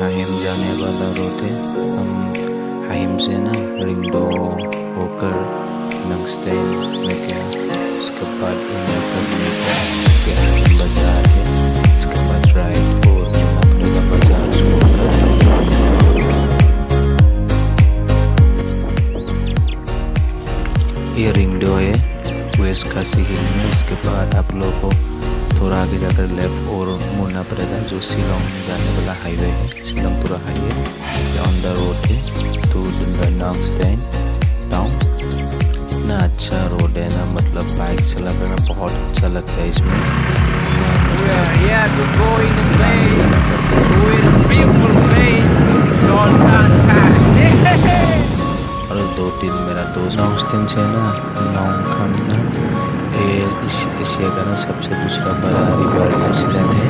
हाहिम जाने वाला रोड है। हम हाहिम से ना रिंगडो होकर नंगस्टेन में गया, उसके बाद में गया बाजार है, उसके बाद राइट और मुनाफरे का बाजार ये रिंगडो है वेस्ट खासी हिल में। इसके बाद आप लोगों को थोड़ा आगे जाकर लेफ्ट और मुड़ना पड़ेगा, जो शिलोंग जाने वाला हाईवे है, शिलोंग पूरा हाईवे ऑन द रोड है टू नॉन्गस्टेन टाउन। इतना अच्छा रोड है ना, मतलब बाइक चला करना बहुत अच्छा लगता है इसमें। और 2-3 मेरा दोस्त नॉन्गस्टेन से ना नोंगखम एशिया का ना सबसे दूसरा बड़ा रिवर आइलैंड है,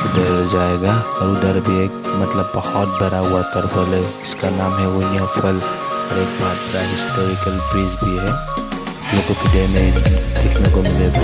उधर जाएगा। और उधर भी एक मतलब बहुत बड़ा वाटरफॉल है, इसका नाम है वेनिया फॉल। और एक बहुत बड़ा हिस्टोरिकल ब्रिज भी है, लोगों को डे में देखने को मिलेगा।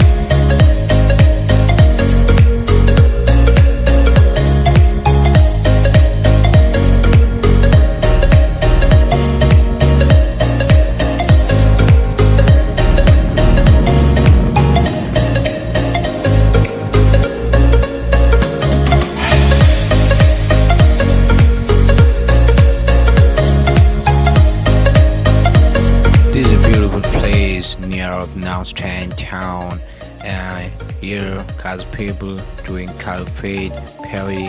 Near of Nongstoin Town. Here, cause people doing cafe, ferry.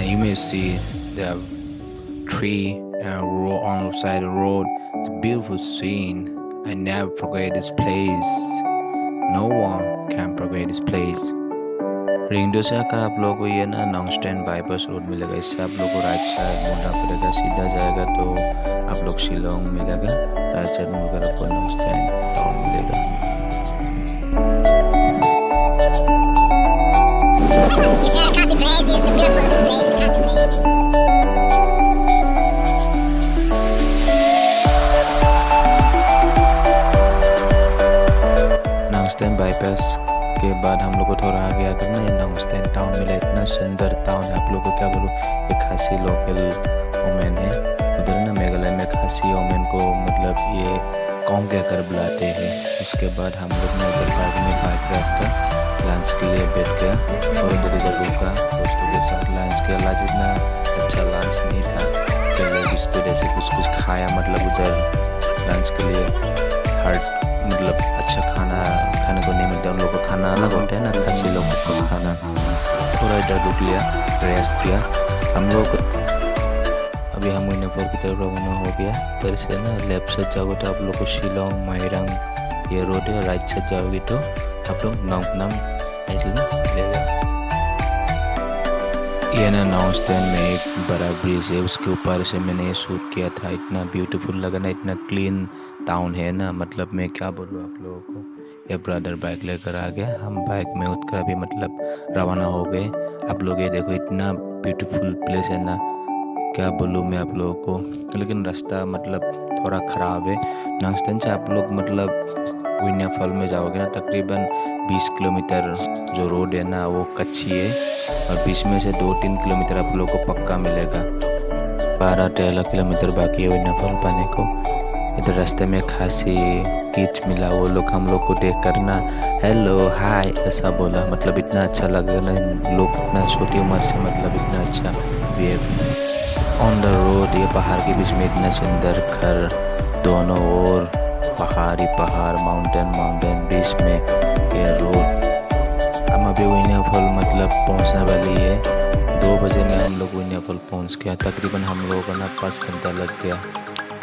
You may see the tree on the side of the road. It's a beautiful scene. I never forget this place. No one can forget this place. रिंगडो से आकर आप लोगों को ये ना नॉन्गस्टेन bypass road मिलेगा, इससे आप लोगों को राइट साइड मुड़ना पड़ेगा, सीधा जाएगा तो आप लोग शिलोंग मिलेगा, राइट साइड मुड़कर आपको नॉन्गस्टेन टाउन मिलेगा। नॉन्गस्टेन बाईपास के बाद हम लोग को थोड़ा आगे आकर ना नोंगस्टेन टाउन मिला। इतना सुंदर टाउन है, आप लोग को क्या बोलूँ, एक खासी लोकल वोमेन है उधर ना मेघालय में। खासी वोमेन को मतलब ये कौन कहकर बुलाते हैं। उसके बाद हम लोग ने उधर पार्क में बाइक रख कर लंच के लिए बैठ गया और उधर रुका दोस्तों के साथ लंच किया। लाज इतना अच्छा लंच नहीं था, केले बिस्कुट ऐसे कुछ खाया, मतलब उधर लंच के लिए हर मतलब अच्छा खाना खाने को नहीं मिलता, उन लोगों को खाना अलग होता है ना, खासी लोगों को खाना। थोड़ा इधर रुक लिया, रेस्ट किया हम लोग। अभी हम वेनिया फॉल की तरफ रवाना हो गया। इधर से ना लेफ्ट साइड जाओगे तो आप लोग को शिलोंग माइरंग ये रोड है, राइट साइड जाओगे तो आप लोग नोंगखनम आइलैंड मिलेगा। ये ना नॉन्गस्टेन में एक बड़ा ब्रिज है, उसके ऊपर से मैंने ये शूट किया था। इतना ब्यूटीफुल लगा ना, इतना क्लीन टाउन है ना, मतलब मैं क्या बोलूँ आप लोगों को। ये ब्रदर बाइक लेकर आ गया, हम बाइक में उतर अभी मतलब रवाना हो गए। आप लोग ये देखो, इतना ब्यूटीफुल प्लेस है ना, क्या बोलूँ मैं आप लोगों को। लेकिन रास्ता मतलब थोड़ा ख़राब है। नॉन्गस्टेन से आप लोग मतलब वेनिया फॉल में जाओगे ना, तकरीबन 20 किलोमीटर जो रोड है ना वो कच्ची है, और बीच में से 2-3 किलोमीटर आप लोग को पक्का मिलेगा। 12-13 किलोमीटर बाकी है वेनिया फॉल पाने को। इधर रास्ते में खासी किड्स मिला, वो लोग हम लोग को देख कर ना हेलो हाय ऐसा बोला, मतलब इतना अच्छा लगा ना, लोग इतना छोटी उम्र से मतलब इतना अच्छा बिहेव। ऑन द रोड ये पहाड़ के बीच में इतना सुंदर घर, दोनों ओर पहाड़ ही पहाड़, माउंटेन बीच में ये रोड। हम अभी वेनिया फॉल मतलब पहुंचने वाली है। 2 बजे में हम लोग वेनिया फॉल पहुंच गया। तकरीबन हम लोगों को ना 5 घंटा लग गया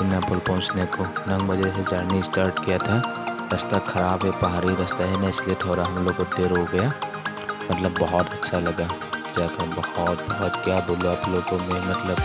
वेनिया फॉल पहुंचने को। 9 बजे से जर्नी स्टार्ट किया था। रास्ता ख़राब है, पहाड़ी रास्ता है ना, इसलिए थोड़ा हम लोग को देर हो गया। मतलब बहुत अच्छा लगा जाकर, बहुत क्या बोलूँ आप लोगों को मैं, मतलब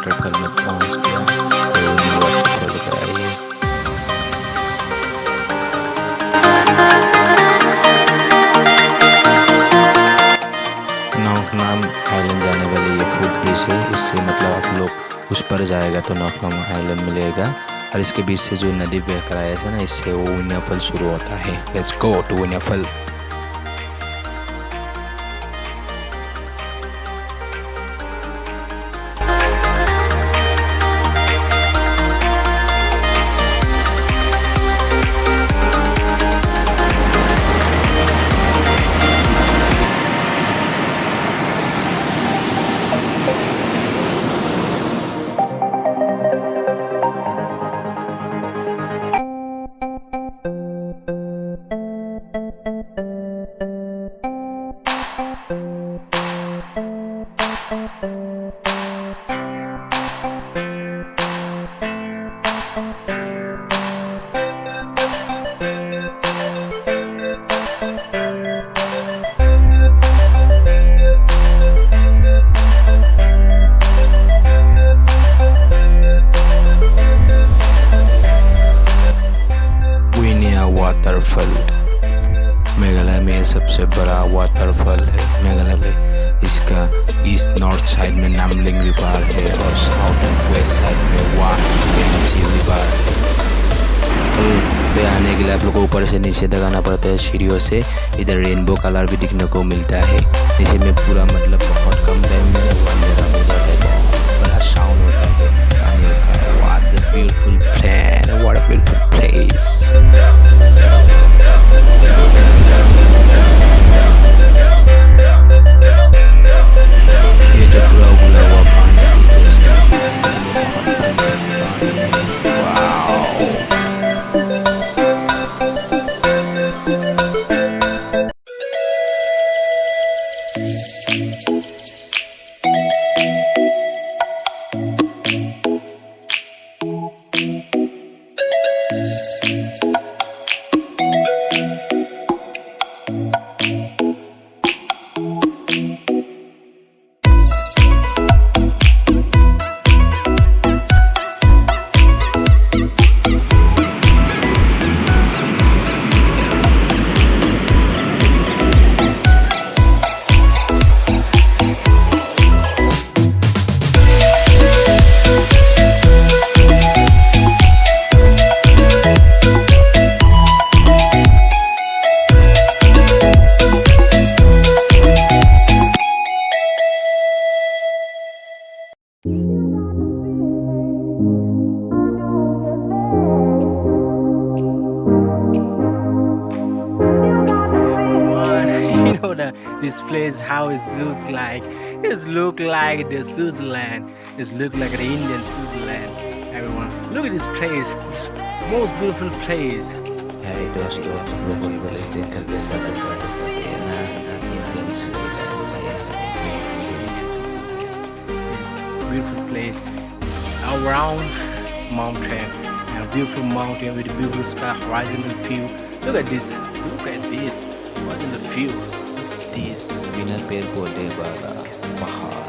वाटरफॉल में पहुंच गया। तो वाटरफॉल दिखाइए। नोंगखनाम आइलैंड जाने वाली ये फुट ब्रिज है। इससे मतलब आप लोग उस पर जाएगा तो नोंगखनाम आइलैंड मिलेगा, और इसके बीच से जो नदी बह कर आया है ना, इससे वो विनिया फॉल शुरू होता है। लेट्स गो टू विनिया फॉल। वाटरफॉल मेघालय में सबसे बड़ा वाटरफॉल है। मेघालय में इसका ईस्ट नॉर्थ साइड में नामलिंग रिवर है और साउथ एंड वेस्ट साइड में वाची रिवर है। पे आने के लिए आप लोग को ऊपर से नीचे तक आना पड़ता है सीढ़ियों से। इधर रेनबो कलर भी दिखने को मिलता है। नीचे में पूरा मतलब बहुत कम टाइम में अंधेरा हो जाता है, बहुत बड़ा साउंड होता है, पानी होता है। What a beautiful place, what a beautiful place. ये जो पूरा उबला हुआ पानी है, इसका this place how it looks like. It look like the Switzerland. It look like the Indian Switzerland. Everyone, look at this place. It's most beautiful place. Hey दोस्तों, लोगों को बोले देख कर कैसा लगता है ना, Indian beautiful place around mountain, and beautiful mountain with beautiful sky, horizontal view. Look at this. Look at this. What's in the view? This. बिना पेड़ पौधे वाला पहाड़।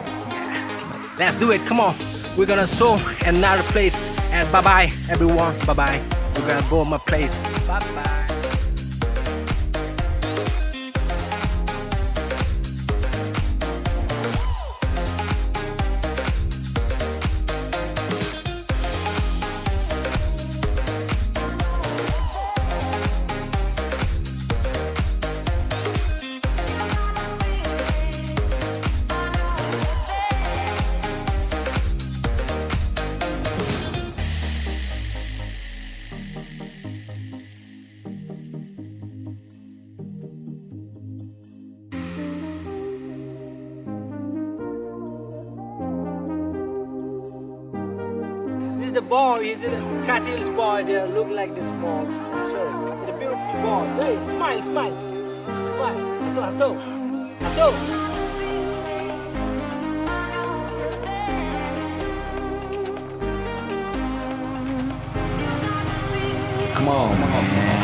Let's do it. Come on. We're gonna show another place. And bye bye, everyone. Bye bye. We're gonna go to my place. Bye bye. The ball, he's catch his ball there, look like this ball. So, the beautiful ball. Hey, smile, smile. Smile. So. Come on, man.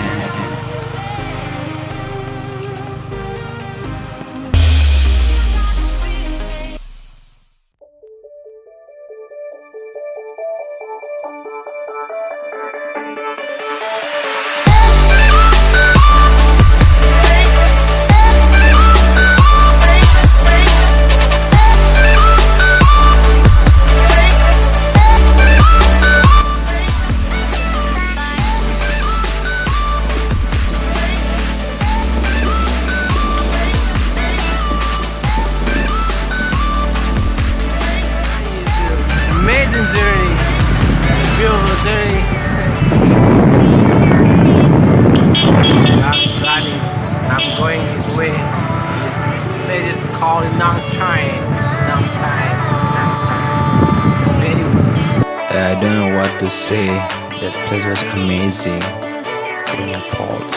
place is called Nongstoin. Nongstoin. Nongstoin. Very good. I don't know what to say. That place was amazing. Weinia Falls.